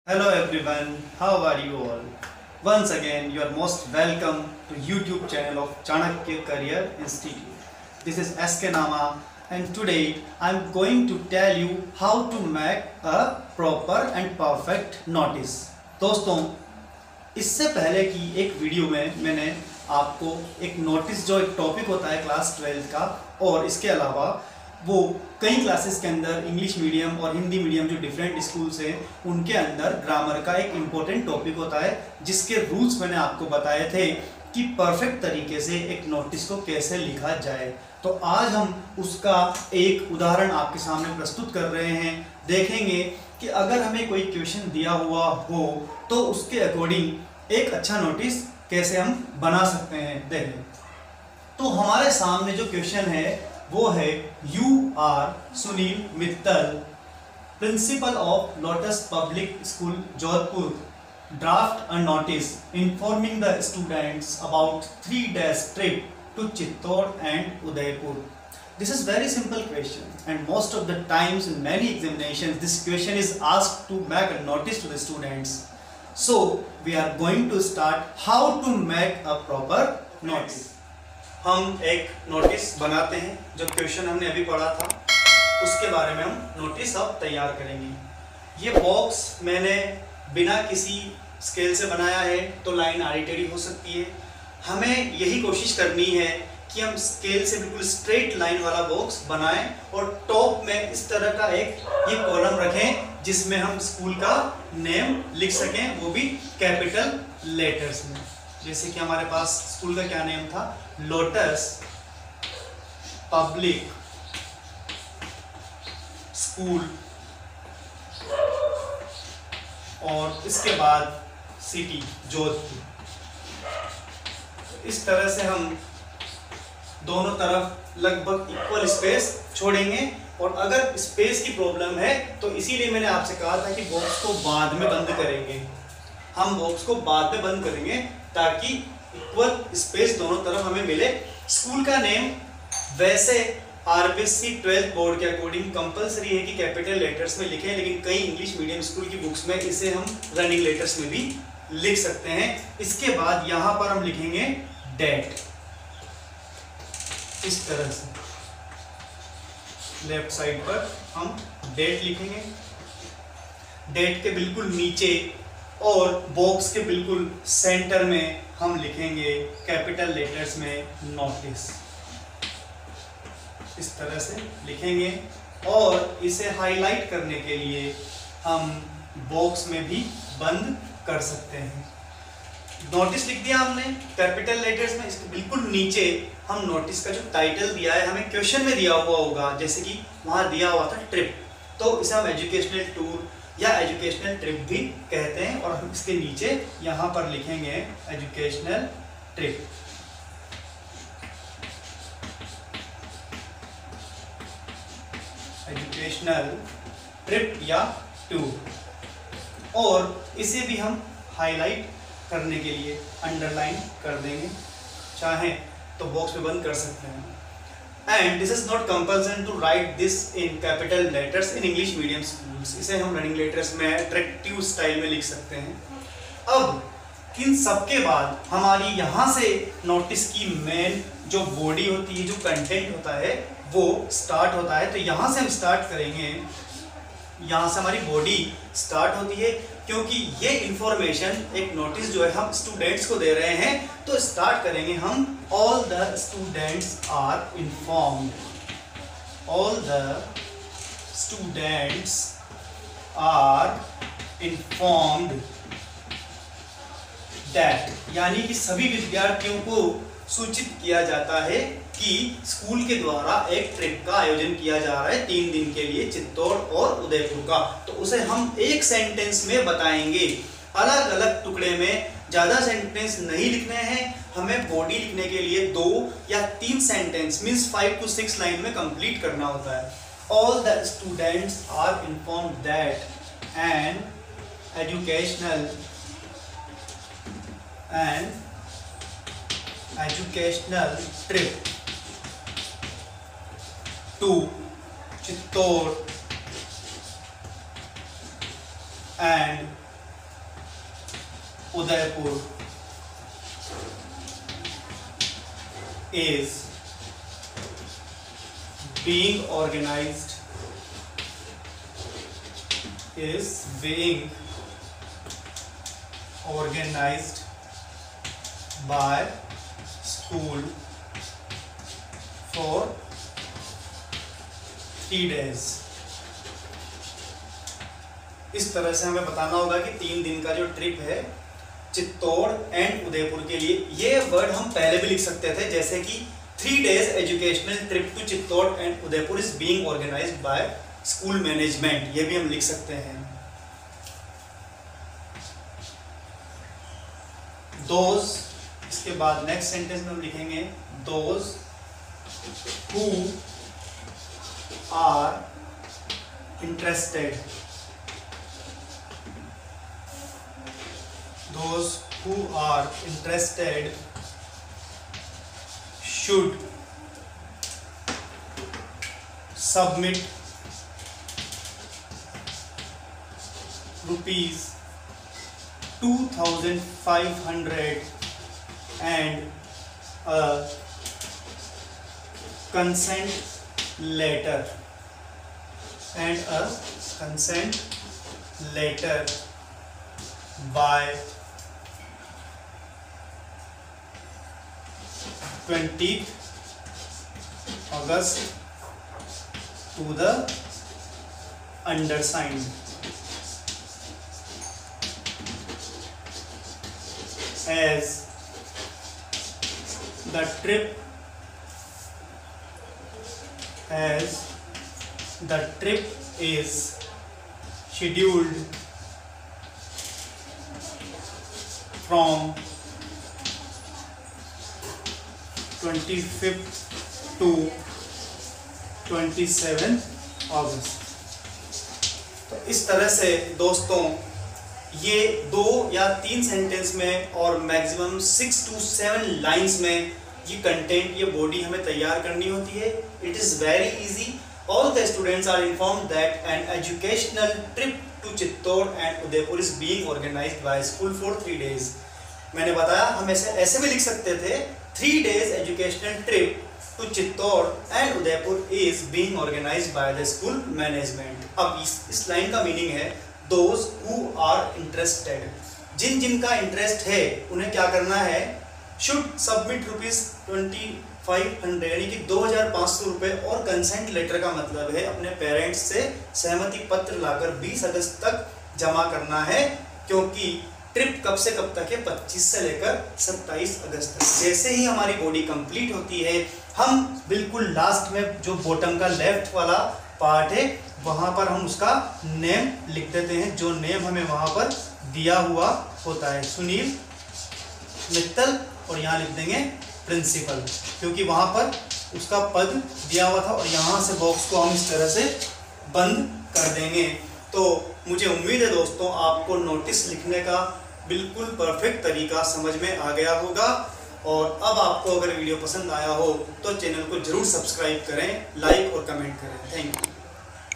Hello everyone, how are you all? Once again, you are most welcome to YouTube channel of Chanakya Career Institute. This is SK Nama and today I am going to tell you how to make a proper and perfect notice. दोस्तों, इससे पहले की एक video में मैंने आपको एक notice जो एक टॉपिक होता है क्लास 12 का और इसके अलावा वो कई क्लासेस के अंदर इंग्लिश मीडियम और हिंदी मीडियम जो डिफरेंट स्कूल्स हैं उनके अंदर ग्रामर का एक इम्पोर्टेंट टॉपिक होता है जिसके रूल्स मैंने आपको बताए थे कि परफेक्ट तरीके से एक नोटिस को कैसे लिखा जाए। तो आज हम उसका एक उदाहरण आपके सामने प्रस्तुत कर रहे हैं। देखेंगे कि अगर हमें कोई क्वेश्चन दिया हुआ हो तो उसके अकॉर्डिंग एक अच्छा नोटिस कैसे हम बना सकते हैं। देखें तो हमारे सामने जो क्वेश्चन है वो है you are Sunil Mittal, principal of Lotus Public School Jodhpur, draft a notice informing the students about 3 days trip to Chittor and Udaipur. This is very simple question and most of the times in many examinations this question is asked to make a notice to the students. So we are going to start how to make a proper notice. हम एक notice बनाते हैं। जो question हमने अभी पढ़ा था उसके बारे में हम नोटिस अब तैयार करेंगे। ये बॉक्स मैंने बिना किसी स्केल से बनाया है तो लाइन आड़ी टेढ़ी हो सकती है। हमें यही कोशिश करनी है कि हम स्केल से बिल्कुल स्ट्रेट लाइन वाला बॉक्स बनाएं और टॉप में इस तरह का एक ये कॉलम रखें जिसमें हम स्कूल का नेम लिख सकें, वो भी कैपिटल लेटर्स में। जैसे कि हमारे पास स्कूल का क्या नेम था, लोटस पब्लिक स्कूल और इसके बाद सिटी जोधपुर। इस तरह से हम दोनों तरफ लगभग इक्वल स्पेस छोड़ेंगे और अगर स्पेस की प्रॉब्लम है तो इसीलिए मैंने आपसे कहा था कि बॉक्स को बाद में बंद करेंगे। हम बॉक्स को बाद में बंद करेंगे ताकि इक्वल स्पेस दोनों तरफ हमें मिले। स्कूल का नेम वैसे आरबीएससी 12th बोर्ड के अकॉर्डिंग कंपलसरी है कि कैपिटल लेटर्स में लिखें, लेकिन कई इंग्लिश मीडियम स्कूल की बुक्स में इसे हम रनिंग लेटर्स में भी लिख सकते हैं। इसके बाद यहाँ पर हम लिखेंगे डेट, इस तरह से लेफ्ट साइड पर हम डेट लिखेंगे। डेट के बिल्कुल नीचे और बॉक्स के बिल्कुल सेंटर में हम लिखेंगे कैपिटल लेटर्स में नोटिस, इस तरह से लिखेंगे। और इसे हाईलाइट करने के लिए हम बॉक्स में भी बंद कर सकते हैं। नोटिस लिख दिया हमने कैपिटल लेटर्स में, इसके बिल्कुल नीचे हम नोटिस का जो टाइटल दिया है हमें क्वेश्चन में दिया हुआ होगा, जैसे कि वहां दिया हुआ था ट्रिप, तो इसे हम एजुकेशनल टूर या एजुकेशनल ट्रिप भी कहते हैं। और हम इसके नीचे यहाँ पर लिखेंगे एजुकेशनल ट्रिप। एजुकेशनल ट्रिप या टूर। और इसे भी हम हाईलाइट करने के लिए अंडरलाइन कर देंगे, चाहे तो बॉक्स में बंद कर सकते हैं। And this is not compulsion to write this in capital letters in English medium schools. इसे हम रनिंग लेटर्स में अट्रैक्टिव स्टाइल में लिख सकते हैं। अब इन सब के बाद हमारी यहाँ से नोटिस की मेन जो बॉडी होती है, जो कंटेंट होता है वो स्टार्ट होता है। तो यहाँ से हम स्टार्ट करेंगे, यहाँ से हमारी बॉडी स्टार्ट होती है क्योंकि ये इंफॉर्मेशन एक नोटिस जो है हम स्टूडेंट्स को दे रहे हैं। तो स्टार्ट करेंगे हम all the students are informed, all the students are informed that, यानी कि सभी विद्यार्थियों को सूचित किया जाता है कि स्कूल के द्वारा एक ट्रिप का आयोजन किया जा रहा है 3 दिन के लिए चित्तौड़ और उदयपुर का। तो उसे हम एक सेंटेंस में बताएंगे, अलग अलग टुकड़े में। ज़्यादा सेंटेंस नहीं लिखने हैं, हमें बॉडी लिखने के लिए 2 या 3 सेंटेंस मीन्स 5 to 6 लाइन में कंप्लीट करना होता है। All the students are informed that an educational trip to Chittor and Udaipur is being organized by school for 3 days। इस तरह से हमें बताना होगा कि 3 दिन का जो ट्रिप है चित्तौड़ एंड उदयपुर के लिए। ये वर्ड हम पहले भी लिख सकते थे, जैसे कि 3 days educational trip to Chittor and Udaipur is being organised by school management, ये भी हम लिख सकते हैं। दोज, इसके बाद नेक्स्ट सेंटेंस में हम लिखेंगे those who are interested, those who are interested should submit rupees 2,500 and a consent letter by 20th August to the undersigned, as the trip is scheduled from 25th to 27th अगस्त। तो इस तरह से दोस्तों ये 2 या 3 सेंटेंस में और maximum 6 to 7 lines में ये कंटेंट, ये बॉडी हमें तैयार करनी होती है। It is very easy. All the students are informed that an educational trip to Chittor and Udaipur is being organised by school for 3 days। मैंने बताया हम ऐसे भी लिख सकते थे 3 days educational trip to Chittor and Udaipur is being organised by the school management. अब इस लाइन का मीनिंग है दोज हु आर इंटरेस्टेड, जिन का इंटरेस्ट है उन्हें क्या करना है, शुड सबमिट रुपीज 2500 यानी कि 2,500 रुपये, और कंसेंट लेटर का मतलब है अपने पेरेंट्स से सहमति पत्र लाकर 20 अगस्त तक जमा करना है, क्योंकि ट्रिप कब से कब तक है, 25 से लेकर 27 अगस्त तक। जैसे ही हमारी बॉडी कंप्लीट होती है हम बिल्कुल लास्ट में जो बॉटम का लेफ्ट वाला पार्ट है वहाँ पर हम उसका नेम लिख देते हैं, जो नेम हमें वहाँ पर दिया हुआ होता है, सुनील मित्तल, और यहाँ लिख देंगे प्रिंसिपल, क्योंकि वहाँ पर उसका पद दिया हुआ था, और यहाँ से बॉक्स को हम इस तरह से बंद कर देंगे। तो मुझे उम्मीद है दोस्तों आपको नोटिस लिखने का बिल्कुल परफेक्ट तरीका समझ में आ गया होगा, और अब आपको अगर वीडियो पसंद आया हो तो चैनल को जरूर सब्सक्राइब करें, लाइक और कमेंट करें। Thank you.